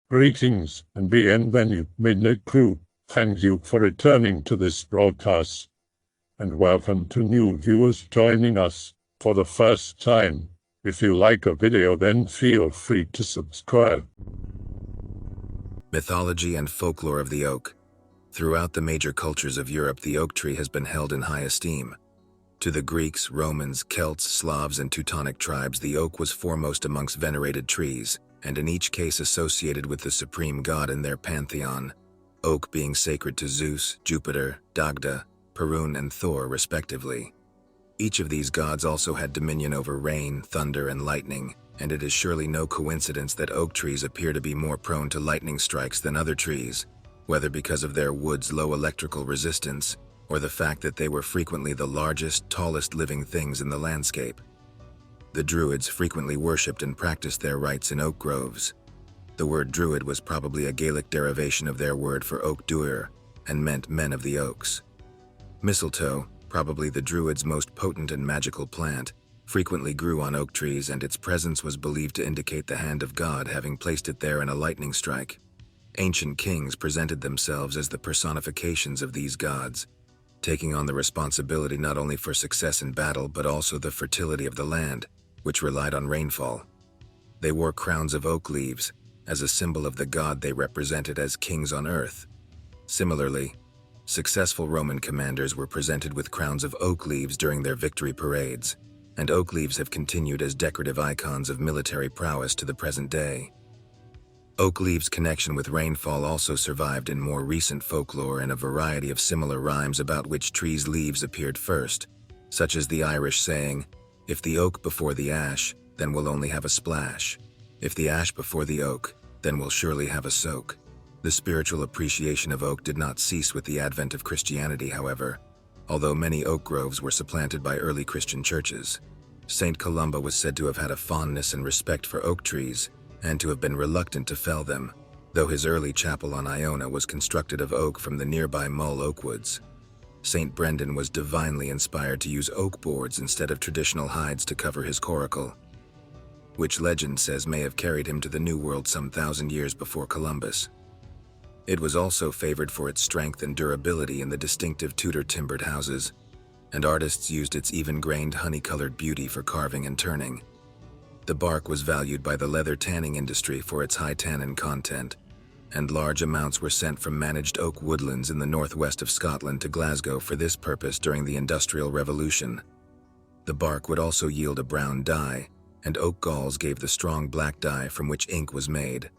Greetings and bienvenue, Midnight Crew. Thank you for returning to this broadcast. And welcome to new viewers joining us for the first time. If you like a video, then feel free to subscribe. Mythology and folklore of the oak. Throughout the major cultures of Europe, the oak tree has been held in high esteem. To the Greeks, Romans, Celts, Slavs, and Teutonic tribes, the oak was foremost amongst venerated trees, and in each case associated with the supreme god in their pantheon, oak being sacred to Zeus, Jupiter, Dagda, Perun, and Thor, respectively. Each of these gods also had dominion over rain, thunder, and lightning, and it is surely no coincidence that oak trees appear to be more prone to lightning strikes than other trees, whether because of their wood's low electrical resistance, or the fact that they were frequently the largest, tallest living things in the landscape. The Druids frequently worshipped and practiced their rites in oak groves. The word Druid was probably a Gaelic derivation of their word for oak duir, and meant men of the oaks. Mistletoe, probably the Druids' most potent and magical plant, frequently grew on oak trees, and its presence was believed to indicate the hand of God having placed it there in a lightning strike. Ancient kings presented themselves as the personifications of these gods, taking on the responsibility not only for success in battle but also the fertility of the land, which relied on rainfall. They wore crowns of oak leaves, as a symbol of the god they represented as kings on earth. Similarly, successful Roman commanders were presented with crowns of oak leaves during their victory parades, and oak leaves have continued as decorative icons of military prowess to the present day. Oak leaves' connection with rainfall also survived in more recent folklore in a variety of similar rhymes about which trees' leaves appeared first, such as the Irish saying, "If the oak before the ash, then we'll only have a splash. If the ash before the oak, then we'll surely have a soak." The spiritual appreciation of oak did not cease with the advent of Christianity, however, although many oak groves were supplanted by early Christian churches. Saint Columba was said to have had a fondness and respect for oak trees, and to have been reluctant to fell them, though his early chapel on Iona was constructed of oak from the nearby Mull oak woods. Saint Brendan was divinely inspired to use oak boards instead of traditional hides to cover his coracle, which legend says may have carried him to the New World some 1,000 years before Columbus. It was also favored for its strength and durability in the distinctive Tudor timbered houses, and artists used its even-grained honey-colored beauty for carving and turning. The bark was valued by the leather tanning industry for its high tannin content, and large amounts were sent from managed oak woodlands in the northwest of Scotland to Glasgow for this purpose during the Industrial Revolution. The bark would also yield a brown dye, and oak galls gave the strong black dye from which ink was made.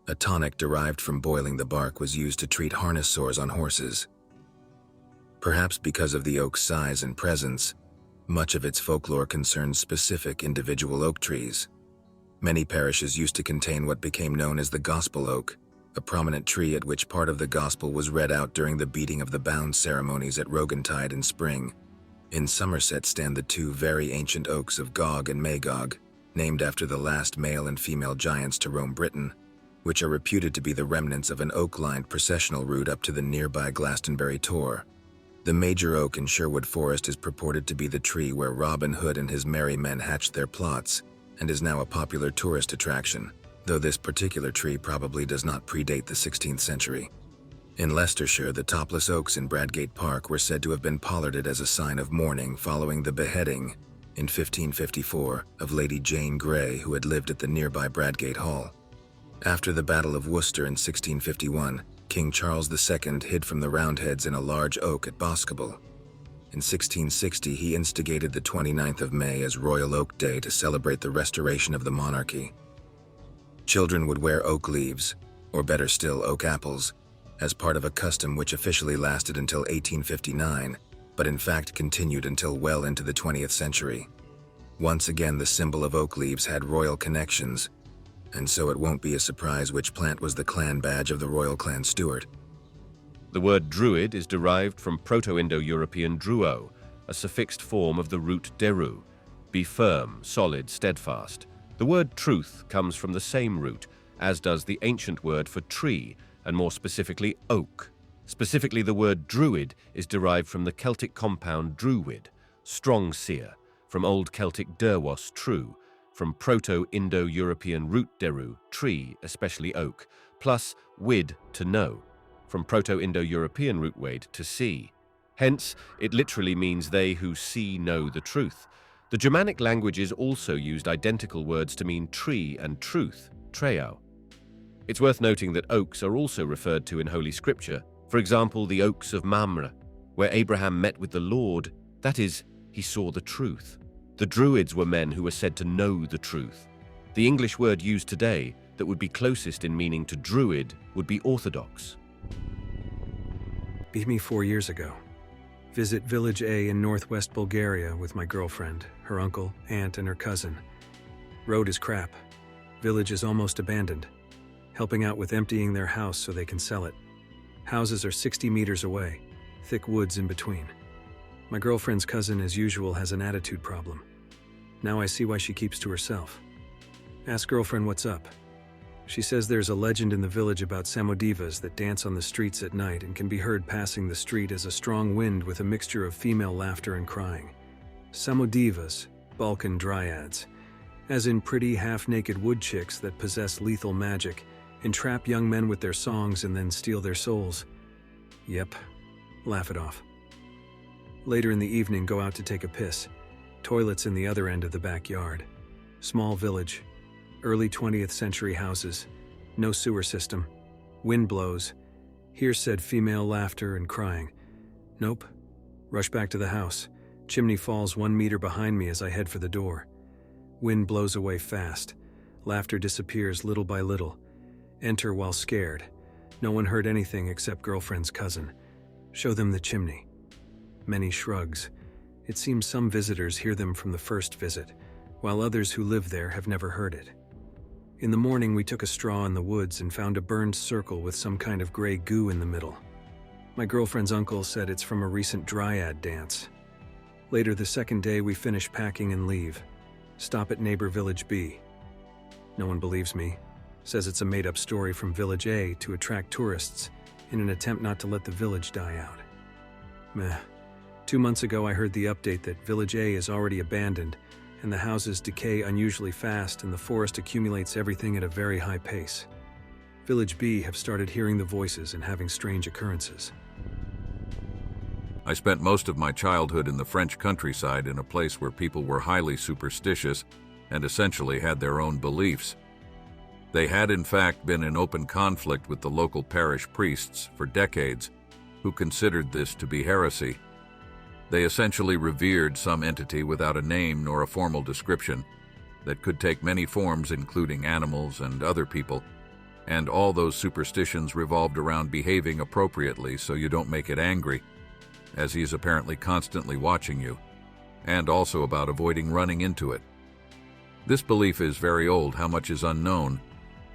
A tonic derived from boiling the bark was used to treat harness sores on horses. Perhaps because of the oak's size and presence, much of its folklore concerns specific individual oak trees. Many parishes used to contain what became known as the gospel oak, a prominent tree at which part of the gospel was read out during the beating of the bound ceremonies at Rogantide in spring. In Somerset stand the two very ancient oaks of Gog and Magog, named after the last male and female giants to roam Britain, which are reputed to be the remnants of an oak-lined processional route up to the nearby Glastonbury Tor. The major oak in Sherwood Forest is purported to be the tree where Robin Hood and his merry men hatched their plots, and is now a popular tourist attraction, though this particular tree probably does not predate the 16th century. In Leicestershire, the topless oaks in Bradgate Park were said to have been pollarded as a sign of mourning following the beheading, in 1554, of Lady Jane Grey, who had lived at the nearby Bradgate Hall. After the Battle of Worcester in 1651, King Charles II hid from the Roundheads in a large oak at Boscobel. In 1660, he instigated the 29th of May as Royal Oak Day to celebrate the restoration of the monarchy. Children would wear oak leaves, or better still, oak apples, as part of a custom which officially lasted until 1859, but in fact continued until well into the 20th century. Once again, the symbol of oak leaves had royal connections, and so it won't be a surprise which plant was the clan badge of the royal clan Stuart. The word druid is derived from Proto-Indo-European druo, a suffixed form of the root deru, be firm, solid, steadfast. The word truth comes from the same root, as does the ancient word for tree, and more specifically oak. Specifically, the word druid is derived from the Celtic compound druid, strong seer, from Old Celtic derwas, true, from Proto-Indo-European root deru, tree, especially oak, plus wid, to know, from Proto-Indo-European root wade, to see. Hence, it literally means they who see know the truth. The Germanic languages also used identical words to mean tree and truth, treo. It's worth noting that oaks are also referred to in Holy Scripture. For example, the oaks of Mamre, where Abraham met with the Lord, that is, he saw the truth. The Druids were men who were said to know the truth. The English word used today that would be closest in meaning to Druid would be Orthodox. Beat me 4 years ago. Visit Village A in northwest Bulgaria with my girlfriend, her uncle, aunt, and her cousin. Road is crap. Village is almost abandoned. Helping out with emptying their house so they can sell it. Houses are 60 meters away, thick woods in between. My girlfriend's cousin, as usual, has an attitude problem. Now I see why she keeps to herself. Ask girlfriend what's up. She says there's a legend in the village about Samodivas that dance on the streets at night and can be heard passing the street as a strong wind with a mixture of female laughter and crying. Samodivas, Balkan dryads, as in pretty half-naked wood chicks that possess lethal magic, entrap young men with their songs and then steal their souls. Yep, laugh it off. Later in the evening, go out to take a piss. Toilets in the other end of the backyard. Small village. Early 20th century houses. No sewer system. Wind blows. Hear said female laughter and crying. Nope. Rush back to the house. Chimney falls 1 meter behind me as I head for the door. Wind blows away fast. Laughter disappears little by little. Enter while scared. No one heard anything except girlfriend's cousin. Show them the chimney. Many shrugs. It seems some visitors hear them from the first visit, while others who live there have never heard it. In the morning, we took a straw in the woods and found a burned circle with some kind of gray goo in the middle. My girlfriend's uncle said it's from a recent dryad dance. Later the second day, we finish packing and leave. Stop at neighbor Village B. No one believes me. Says it's a made-up story from Village A to attract tourists in an attempt not to let the village die out. Meh. 2 months ago, I heard the update that Village A is already abandoned and the houses decay unusually fast and the forest accumulates everything at a very high pace. Village B have started hearing the voices and having strange occurrences. I spent most of my childhood in the French countryside in a place where people were highly superstitious and essentially had their own beliefs. They had in fact been in open conflict with the local parish priests for decades, who considered this to be heresy. They essentially revered some entity without a name nor a formal description that could take many forms, including animals and other people, and all those superstitions revolved around behaving appropriately so you don't make it angry, as he is apparently constantly watching you, and also about avoiding running into it. This belief is very old, how much is unknown,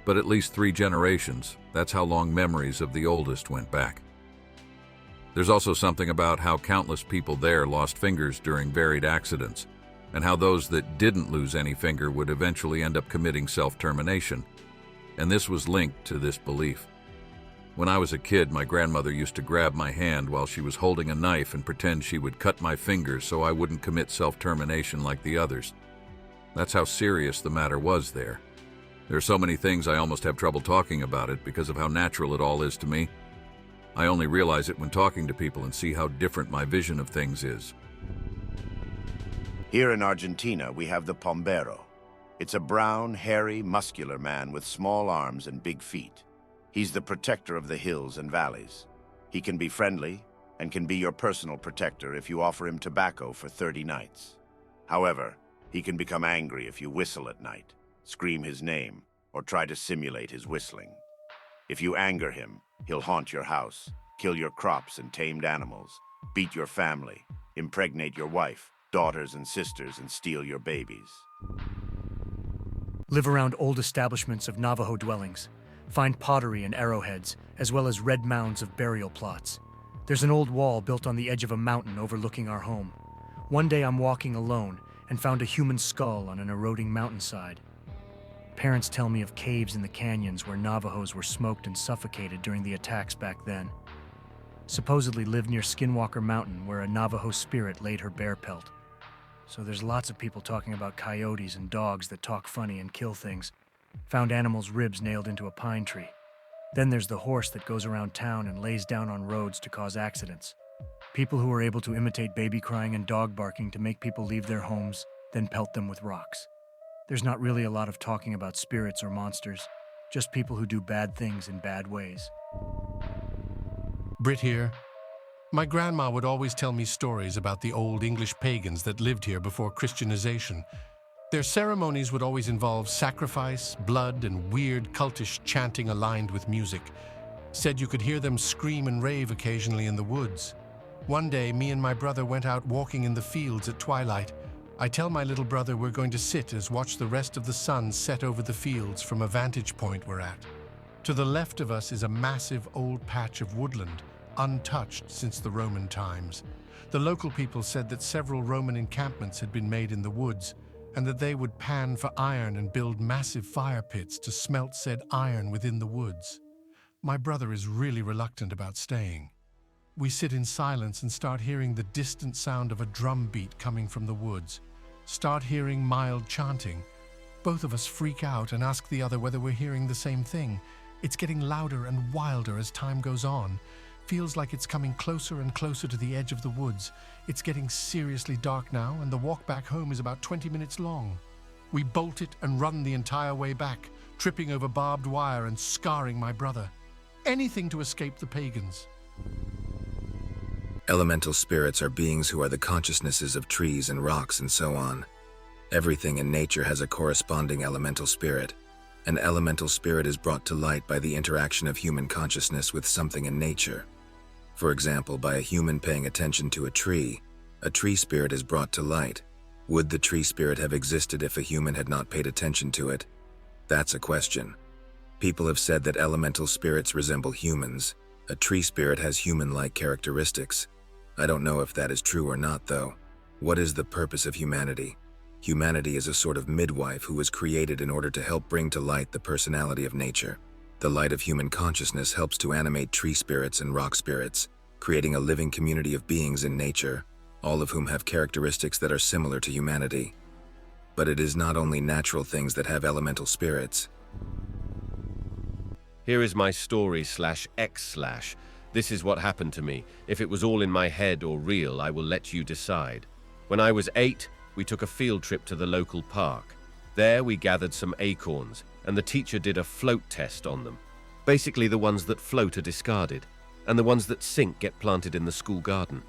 but at least 3 generations, that's how long memories of the oldest went back. There's also something about how countless people there lost fingers during varied accidents, and how those that didn't lose any finger would eventually end up committing self-termination, and this was linked to this belief. When I was a kid, my grandmother used to grab my hand while she was holding a knife and pretend she would cut my fingers so I wouldn't commit self-termination like the others. That's how serious the matter was there. There are so many things I almost have trouble talking about it because of how natural it all is to me. I only realize it when talking to people and see how different my vision of things is. Here in Argentina, we have the Pombero. It's a brown, hairy, muscular man with small arms and big feet. He's the protector of the hills and valleys. He can be friendly and can be your personal protector if you offer him tobacco for 30 nights. However, he can become angry if you whistle at night, scream his name, or try to simulate his whistling. If you anger him, he'll haunt your house, kill your crops and tamed animals, beat your family, impregnate your wife, daughters and sisters, and steal your babies. Live around old establishments of Navajo dwellings. Find pottery and arrowheads, as well as red mounds of burial plots. There's an old wall built on the edge of a mountain overlooking our home. One day I'm walking alone and found a human skull on an eroding mountainside. Parents tell me of caves in the canyons where Navajos were smoked and suffocated during the attacks back then. Supposedly lived near Skinwalker Mountain where a Navajo spirit laid her bear pelt. so there's lots of people talking about coyotes and dogs that talk funny and kill things. Found animals' ribs nailed into a pine tree. Then there's the horse that goes around town and lays down on roads to cause accidents. People who are able to imitate baby crying and dog barking to make people leave their homes, then pelt them with rocks. There's not really a lot of talking about spirits or monsters, just people who do bad things in bad ways. Brit here. My grandma would always tell me stories about the old English pagans that lived here before Christianization. Their ceremonies would always involve sacrifice, blood, and weird cultish chanting aligned with music. Said you could hear them scream and rave occasionally in the woods. One day, me and my brother went out walking in the fields at twilight. I tell my little brother we're going to sit as watch the rest of the sun set over the fields from a vantage point we're at. To the left of us is a massive old patch of woodland, untouched since the Roman times. The local people said that several Roman encampments had been made in the woods, and that they would pan for iron and build massive fire pits to smelt said iron within the woods. My brother is really reluctant about staying. We sit in silence and start hearing the distant sound of a drum beat coming from the woods. Start hearing mild chanting. Both of us freak out and ask the other whether we're hearing the same thing. It's getting louder and wilder as time goes on. Feels like it's coming closer and closer to the edge of the woods. It's getting seriously dark now, and the walk back home is about 20 minutes long. We bolt it and run the entire way back, tripping over barbed wire and scarring my brother. Anything to escape the pagans. Elemental spirits are beings who are the consciousnesses of trees and rocks and so on. Everything in nature has a corresponding elemental spirit. An elemental spirit is brought to light by the interaction of human consciousness with something in nature. For example, by a human paying attention to a tree spirit is brought to light. Would the tree spirit have existed if a human had not paid attention to it? That's a question. People have said that elemental spirits resemble humans. A tree spirit has human-like characteristics. I don't know if that is true or not, though. What is the purpose of humanity? Humanity is a sort of midwife who was created in order to help bring to light the personality of nature. The light of human consciousness helps to animate tree spirits and rock spirits, creating a living community of beings in nature, all of whom have characteristics that are similar to humanity. But it is not only natural things that have elemental spirits. Here is my story /X/. This is what happened to me. If it was all in my head or real, I will let you decide. When I was 8, we took a field trip to the local park. There we gathered some acorns, and the teacher did a float test on them. Basically, the ones that float are discarded, and the ones that sink get planted in the school garden.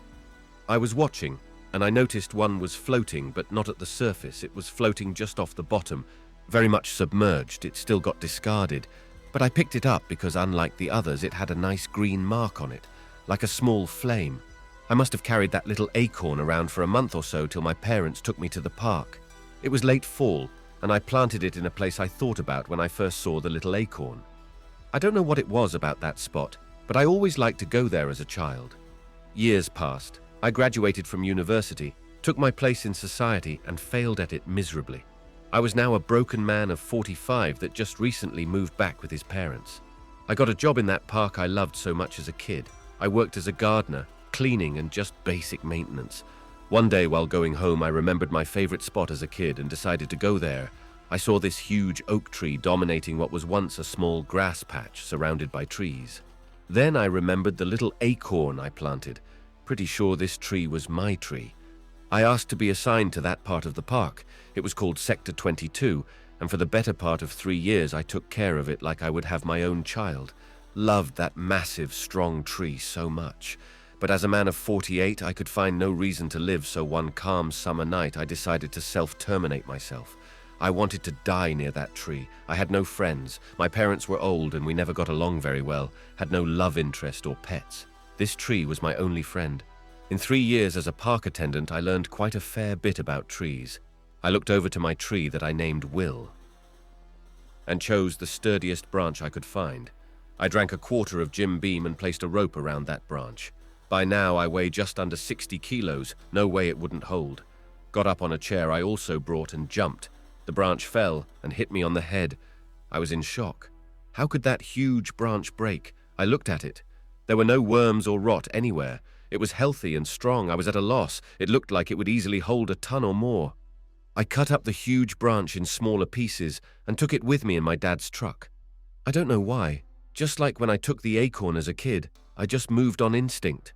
I was watching, and I noticed one was floating, but not at the surface. It was floating just off the bottom, very much submerged. It still got discarded. But I picked it up because, unlike the others, it had a nice green mark on it, like a small flame. I must have carried that little acorn around for a month or so till my parents took me to the park. It was late fall, and I planted it in a place I thought about when I first saw the little acorn. I don't know what it was about that spot, but I always liked to go there as a child. Years passed. I graduated from university, took my place in society, and failed at it miserably. I was now a broken man of 45 that just recently moved back with his parents. I got a job in that park I loved so much as a kid. I worked as a gardener, cleaning and just basic maintenance. One day while going home, I remembered my favorite spot as a kid and decided to go there. I saw this huge oak tree dominating what was once a small grass patch surrounded by trees. Then I remembered the little acorn I planted. Pretty sure this tree was my tree. I asked to be assigned to that part of the park. It was called Sector 22, and for the better part of 3 years I took care of it like I would have my own child. Loved that massive, strong tree so much. But as a man of 48, I could find no reason to live, so one calm summer night I decided to self-terminate myself. I wanted to die near that tree. I had no friends. My parents were old and we never got along very well, had no love interest or pets. This tree was my only friend. In 3 years as a park attendant, I learned quite a fair bit about trees. I looked over to my tree that I named Will and chose the sturdiest branch I could find. I drank a quarter of Jim Beam and placed a rope around that branch. By now I weigh just under 60 kilos, no way it wouldn't hold. Got up on a chair I also brought and jumped. The branch fell and hit me on the head. I was in shock. How could that huge branch break? I looked at it. There were no worms or rot anywhere. It was healthy and strong. I was at a loss. It looked like it would easily hold a ton or more. I cut up the huge branch in smaller pieces and took it with me in my dad's truck. I don't know why. Just like when I took the acorn as a kid, I just moved on instinct.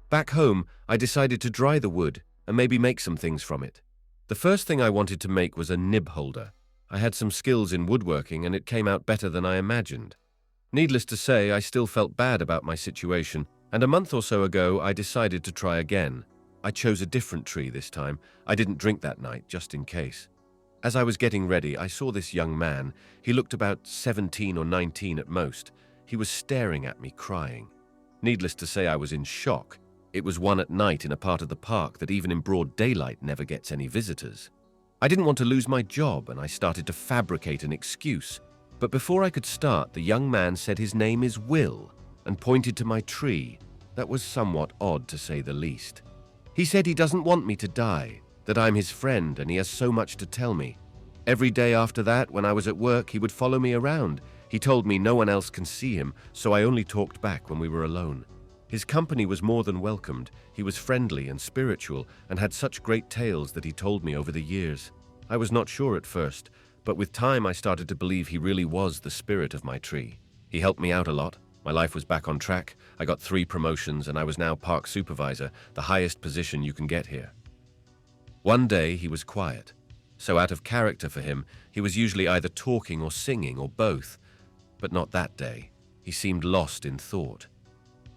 Back home, I decided to dry the wood and maybe make some things from it. The first thing I wanted to make was a nib holder. I had some skills in woodworking and it came out better than I imagined. Needless to say, I still felt bad about my situation, and a month or so ago I decided to try again. I chose a different tree this time. I didn't drink that night, just in case. As I was getting ready, I saw this young man. He looked about 17 or 19 at most. He was staring at me, crying. Needless to say, I was in shock. It was 1 at night in a part of the park that even in broad daylight never gets any visitors. I didn't want to lose my job, and I started to fabricate an excuse. But before I could start, the young man said his name is Will and pointed to my tree. That was somewhat odd, to say the least. He said he doesn't want me to die, that I'm his friend and he has so much to tell me. Every day after that, when I was at work, he would follow me around. He told me no one else can see him, so I only talked back when we were alone. His company was more than welcomed. He was friendly and spiritual and had such great tales that he told me over the years. I was not sure at first, but with time I started to believe he really was the spirit of my tree. He helped me out a lot. My life was back on track. I got 3 promotions and I was now park supervisor, the highest position you can get here. One day he was quiet. So out of character for him, he was usually either talking or singing or both. But not that day. He seemed lost in thought.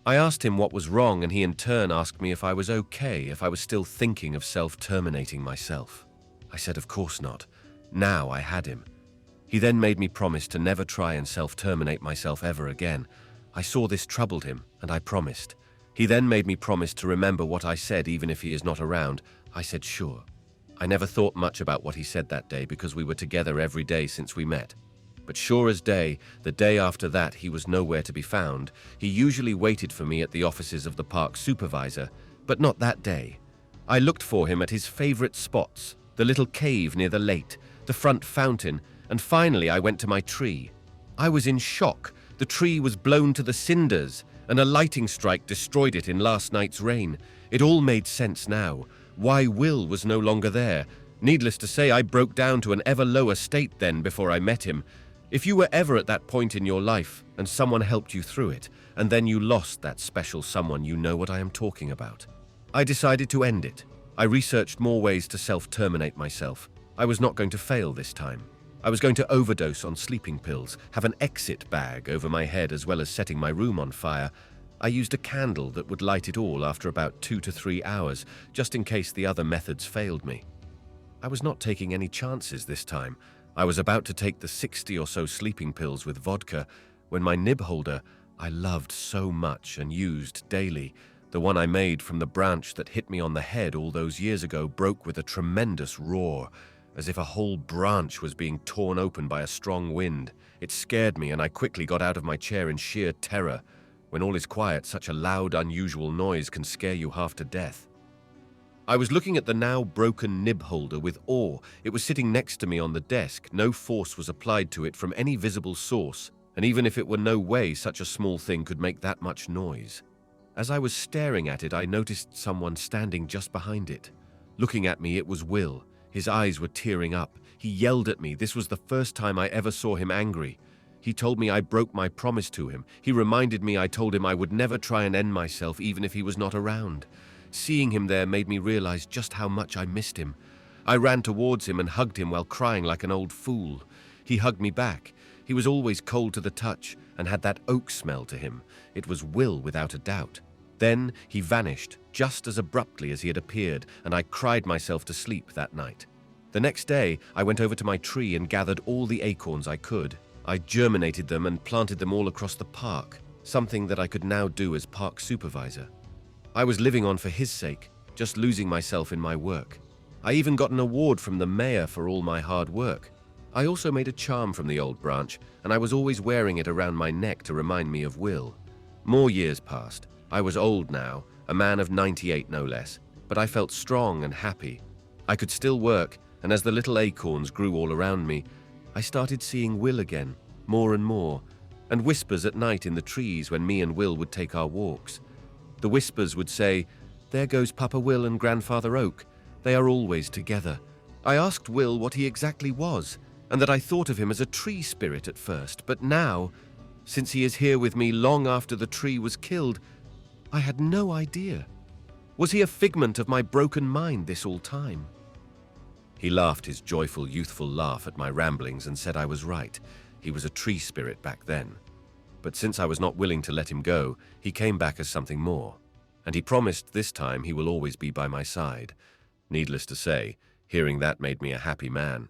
I asked him what was wrong, and he in turn asked me if I was okay, if I was still thinking of self-terminating myself. I said of course not. Now I had him. He then made me promise to never try and self-terminate myself ever again. I saw this troubled him, and I promised. He then made me promise to remember what I said even if he is not around. I said sure. I never thought much about what he said that day because we were together every day since we met. But sure as day, the day after that he was nowhere to be found. He usually waited for me at the offices of the park supervisor, but not that day. I looked for him at his favorite spots, the little cave near the lake, the front fountain, and finally I went to my tree. I was in shock. The tree was blown to the cinders, and a lightning strike destroyed it in last night's rain. It all made sense now. Why Will was no longer there. Needless to say, I broke down to an ever lower state then before I met him. If you were ever at that point in your life, and someone helped you through it, and then you lost that special someone, you know what I am talking about. I decided to end it. I researched more ways to self-terminate myself. I was not going to fail this time. I was going to overdose on sleeping pills, have an exit bag over my head as well as setting my room on fire. I used a candle that would light it all after about 2 to 3 hours, just in case the other methods failed me. I was not taking any chances this time. I was about to take the 60 or so sleeping pills with vodka when my nib holder, I loved so much and used daily, the one I made from the branch that hit me on the head all those years ago, broke with a tremendous roar, as if a whole branch was being torn open by a strong wind. It scared me and I quickly got out of my chair in sheer terror. When all is quiet, such a loud, unusual noise can scare you half to death. I was looking at the now broken nib holder with awe. It was sitting next to me on the desk. No force was applied to it from any visible source, and even if it were no way such a small thing could make that much noise. As I was staring at it, I noticed someone standing just behind it. Looking at me, it was Will. His eyes were tearing up. He yelled at me. This was the first time I ever saw him angry. He told me I broke my promise to him. He reminded me I told him I would never try and end myself even if he was not around. Seeing him there made me realize just how much I missed him. I ran towards him and hugged him while crying like an old fool. He hugged me back. He was always cold to the touch and had that oak smell to him. It was Will without a doubt. Then he vanished just as abruptly as he had appeared, and I cried myself to sleep that night. The next day, I went over to my tree and gathered all the acorns I could. I germinated them and planted them all across the park, something that I could now do as park supervisor. I was living on for his sake, just losing myself in my work. I even got an award from the mayor for all my hard work. I also made a charm from the old branch, and I was always wearing it around my neck to remind me of Will. More years passed. I was old now, a man of 98 no less, but I felt strong and happy. I could still work, and as the little acorns grew all around me, I started seeing Will again, more and more, and whispers at night in the trees when me and Will would take our walks. The whispers would say, "There goes Papa Will and Grandfather Oak. They are always together." I asked Will what he exactly was, and that I thought of him as a tree spirit at first, but now, since he is here with me long after the tree was killed, I had no idea. Was he a figment of my broken mind this all time? He laughed his joyful, youthful laugh at my ramblings and said I was right. He was a tree spirit back then. But since I was not willing to let him go, he came back as something more. And he promised this time he will always be by my side. Needless to say, hearing that made me a happy man.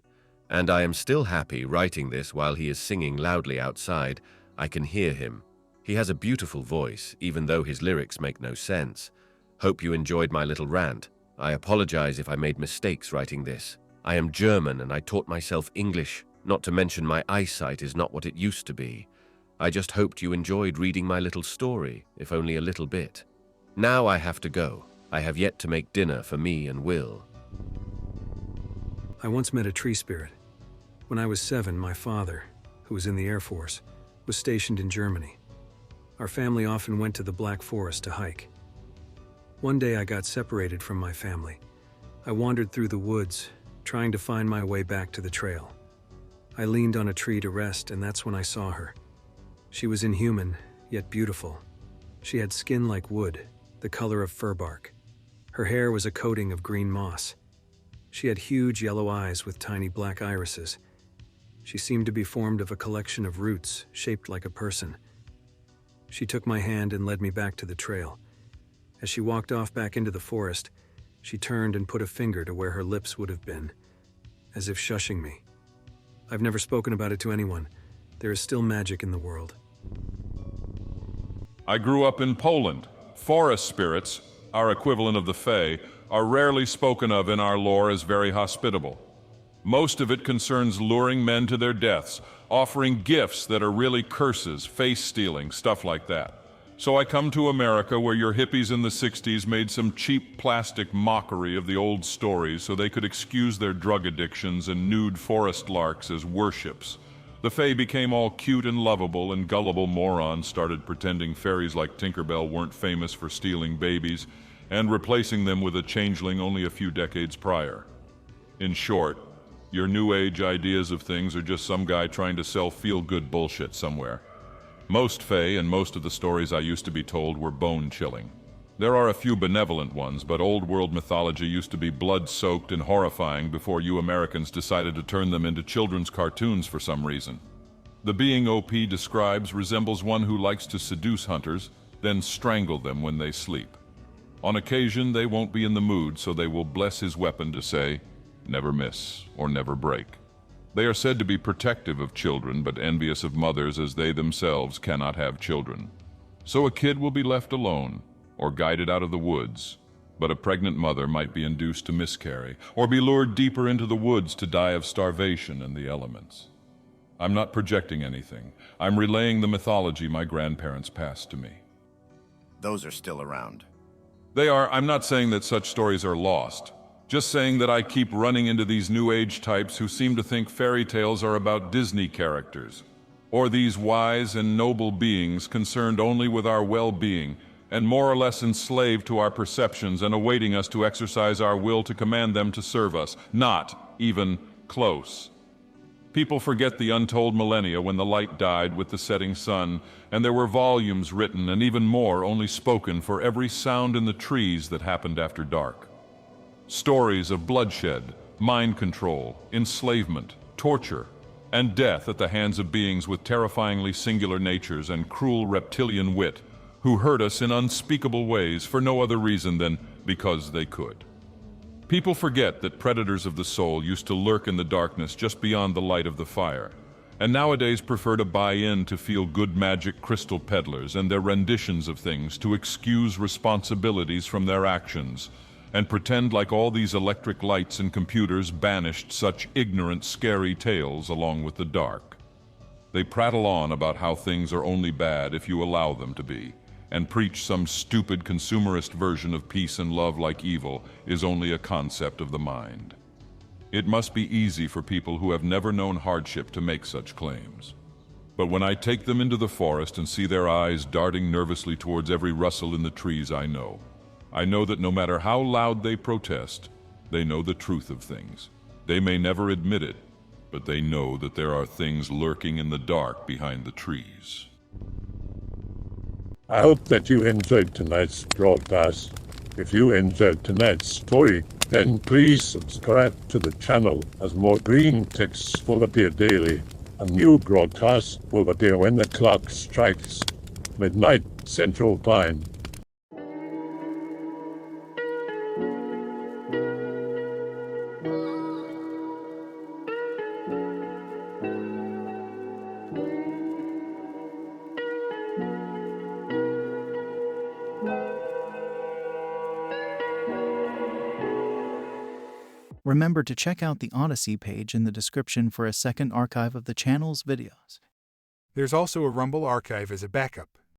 And I am still happy writing this while he is singing loudly outside. I can hear him. He has a beautiful voice, even though his lyrics make no sense. Hope you enjoyed my little rant. I apologize if I made mistakes writing this. I am German and I taught myself English, not to mention my eyesight is not what it used to be. I just hoped you enjoyed reading my little story, if only a little bit. Now I have to go. I have yet to make dinner for me and Will. I once met a tree spirit. When I was 7, my father, who was in the Air Force, was stationed in Germany. Our family often went to the Black Forest to hike. One day I got separated from my family. I wandered through the woods, trying to find my way back to the trail. I leaned on a tree to rest, and that's when I saw her. She was inhuman, yet beautiful. She had skin like wood, the color of fir bark. Her hair was a coating of green moss. She had huge yellow eyes with tiny black irises. She seemed to be formed of a collection of roots shaped like a person. She took my hand and led me back to the trail. As she walked off back into the forest, she turned and put a finger to where her lips would have been, as if shushing me. I've never spoken about it to anyone. There is still magic in the world. I grew up in Poland. Forest spirits, our equivalent of the Fae, are rarely spoken of in our lore as very hospitable. Most of it concerns luring men to their deaths, offering gifts that are really curses, face-stealing, stuff like that. So I come to America where your hippies in the 60s made some cheap plastic mockery of the old stories so they could excuse their drug addictions and nude forest larks as worships. The Fae became all cute and lovable, and gullible morons started pretending fairies like Tinkerbell weren't famous for stealing babies and replacing them with a changeling only a few decades prior. In short, your new age ideas of things are just some guy trying to sell feel-good bullshit somewhere. Most Fae and most of the stories I used to be told were bone-chilling. There are a few benevolent ones, but old world mythology used to be blood-soaked and horrifying before you Americans decided to turn them into children's cartoons for some reason. The being OP describes resembles one who likes to seduce hunters, then strangle them when they sleep. On occasion, they won't be in the mood, so they will bless his weapon to say, "Never miss," or "never break." They are said to be protective of children, but envious of mothers as they themselves cannot have children. So a kid will be left alone, or guided out of the woods, but a pregnant mother might be induced to miscarry, or be lured deeper into the woods to die of starvation and the elements. I'm not projecting anything. I'm relaying the mythology my grandparents passed to me. Those are still around. They are. I'm not saying that such stories are lost. Just saying that I keep running into these new age types who seem to think fairy tales are about Disney characters, or these wise and noble beings concerned only with our well-being and more or less enslaved to our perceptions and awaiting us to exercise our will to command them to serve us, not even close. People forget the untold millennia when the light died with the setting sun, and there were volumes written and even more only spoken for every sound in the trees that happened after dark. Stories of bloodshed, mind control, enslavement, torture, and death at the hands of beings with terrifyingly singular natures and cruel reptilian wit who hurt us in unspeakable ways for no other reason than because they could. People forget that predators of the soul used to lurk in the darkness just beyond the light of the fire, and nowadays prefer to buy in to feel-good magic crystal peddlers and their renditions of things to excuse responsibilities from their actions, and pretend like all these electric lights and computers banished such ignorant, scary tales along with the dark. They prattle on about how things are only bad if you allow them to be, and preach some stupid consumerist version of peace and love like evil is only a concept of the mind. It must be easy for people who have never known hardship to make such claims. But when I take them into the forest and see their eyes darting nervously towards every rustle in the trees, I know. I know that no matter how loud they protest, they know the truth of things. They may never admit it, but they know that there are things lurking in the dark behind the trees. I hope that you enjoyed tonight's broadcast. If you enjoyed tonight's story, then please subscribe to the channel as more green texts will appear daily. A new broadcast will appear when the clock strikes midnight Central Time. Remember to check out the Odyssey page in the description for a second archive of the channel's videos. There's also a Rumble archive as a backup.